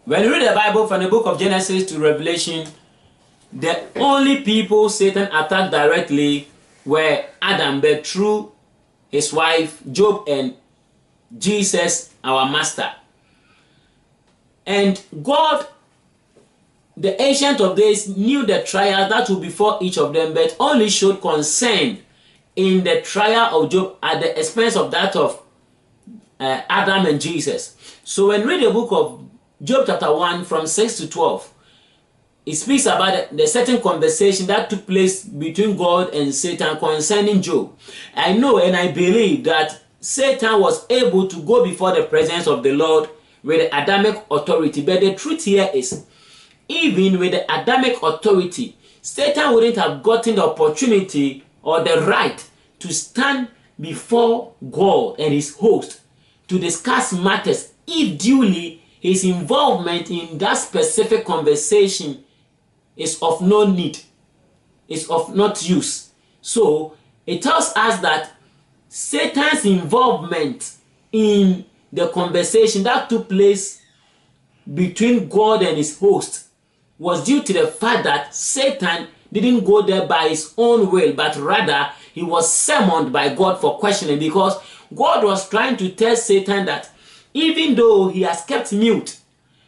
When you read the Bible from the book of Genesis to Revelation, the only people Satan attacked directly were Adam, but through his wife Job and Jesus, our master. And God, the Ancient of Days, knew the trial that would befall each of them, but only showed concern in the trial of Job at the expense of that of Adam and Jesus. So when you read the book of Job chapter 1 from 6 to 12, it speaks about the certain conversation that took place between God and Satan concerning Job. I know and I believe that Satan was able to go before the presence of the Lord with the Adamic authority. But the truth here is, even with the Adamic authority, Satan wouldn't have gotten the opportunity or the right to stand before God and his host to discuss matters if duly his involvement in that specific conversation is of no need, is of not use. So it tells us that Satan's involvement in the conversation that took place between God and his host was due to the fact that Satan didn't go there by his own will, but rather he was summoned by God for questioning, because God was trying to tell Satan that even though he has kept mute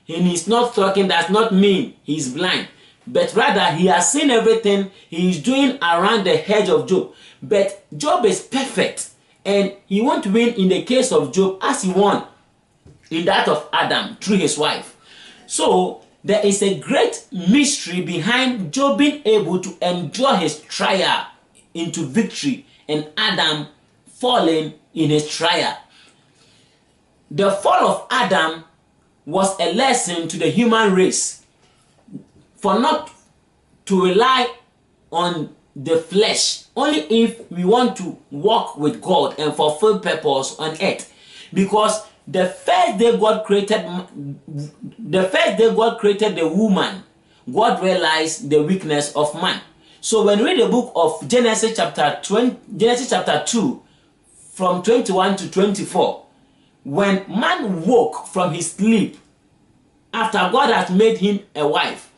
and he's not talking, does not mean he's blind, but rather he has seen everything he is doing around the hedge of Job. But Job is perfect, and he won't win in the case of Job as he won in that of Adam through his wife. So there is a great mystery behind Job being able to endure his trial into victory and Adam falling in his trial. The fall of Adam was a lesson to the human race for not to rely on the flesh only if we want to walk with God and fulfill purpose on earth. Because the first day God created the woman, God realized the weakness of man. So when we read the book of Genesis chapter 2 from 21 to 24, when man woke from his sleep after God had made him a wife,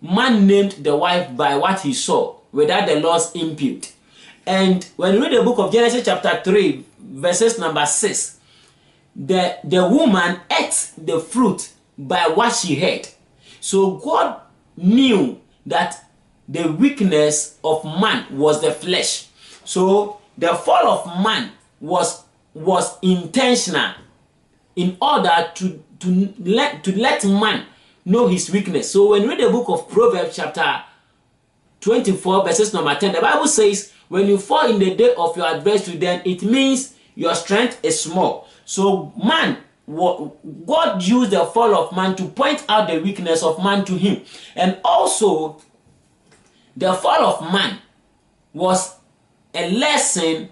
man named the wife by what he saw without the Lord's input. And when we read the book of Genesis chapter 3 verses number 6, the woman ate the fruit by what she heard. So God knew that the weakness of man was the flesh. So the fall of man was intentional in order to let man know his weakness. So when you read the book of Proverbs chapter 24 verses number 10, the Bible says, when you fall in the day of your adversity, then it means your strength is small. So man, God used the fall of man to point out the weakness of man to him. And also, the fall of man was a lesson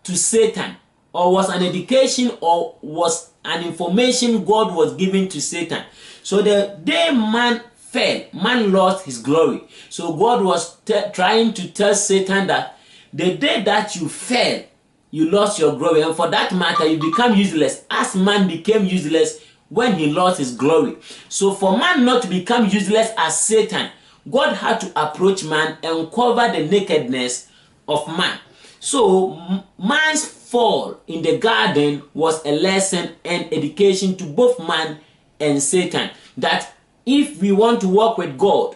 to Satan, or was an education, or was an information God was giving to Satan. So the day man fell, man lost his glory. So God was trying to tell Satan that the day that you fell, you lost your glory, and for that matter, you become useless, as man became useless when he lost his glory. So for man not to become useless as Satan, God had to approach man and cover the nakedness of man. So man's fall in the garden was a lesson and education to both man and Satan, that if we want to walk with God,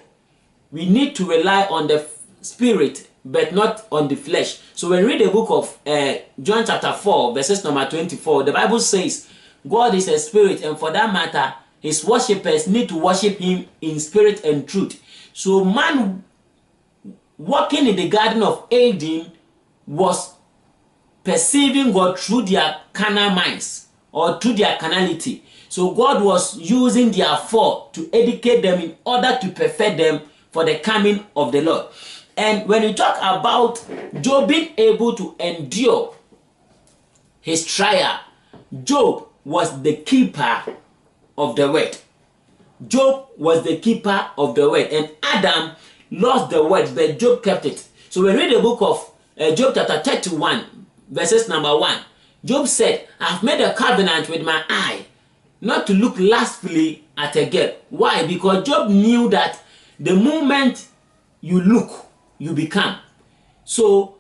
we need to rely on the spirit but not on the flesh. So when we read the book of John chapter 4 verses number 24, the Bible says God is a spirit, and for that matter his worshippers need to worship him in spirit and truth. So man walking in the Garden of Eden was perceiving God through their carnal minds, or through their carnality. So God was using their fall to educate them in order to perfect them for the coming of the Lord. And when we talk about Job being able to endure his trial, Job was the keeper of the word. Job was the keeper of the word, and Adam lost the word, but Job kept it. So when we read the book of Job chapter 31 verses number 1, Job said, I have made a covenant with my eye not to look lustfully at a girl. Why? Because Job knew that the moment you look, you become. So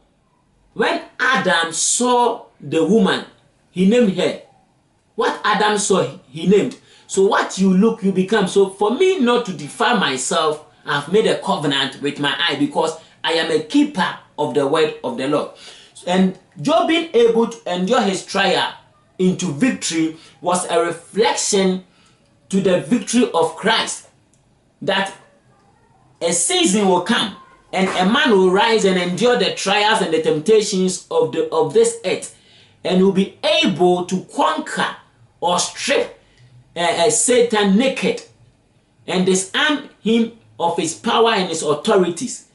when Adam saw the woman, he named her. What Adam saw, he named. So what you look, you become. So for me not to defile myself, I've made a covenant with my eye, because I am a keeper of the word of the Lord. And Job being able to endure his trial into victory was a reflection to the victory of Christ. That a season will come and a man will rise and endure the trials and the temptations of this earth, and will be able to conquer or strip Satan naked and disarm him of his power and his authorities,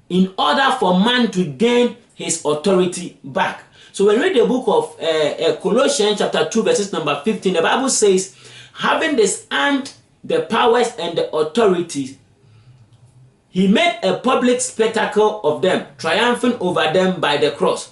in order for man to gain his authority back. So when we read the book of Colossians chapter 2 verses number 15, the Bible says, having disarmed the powers and the authorities, he made a public spectacle of them, triumphing over them by the cross.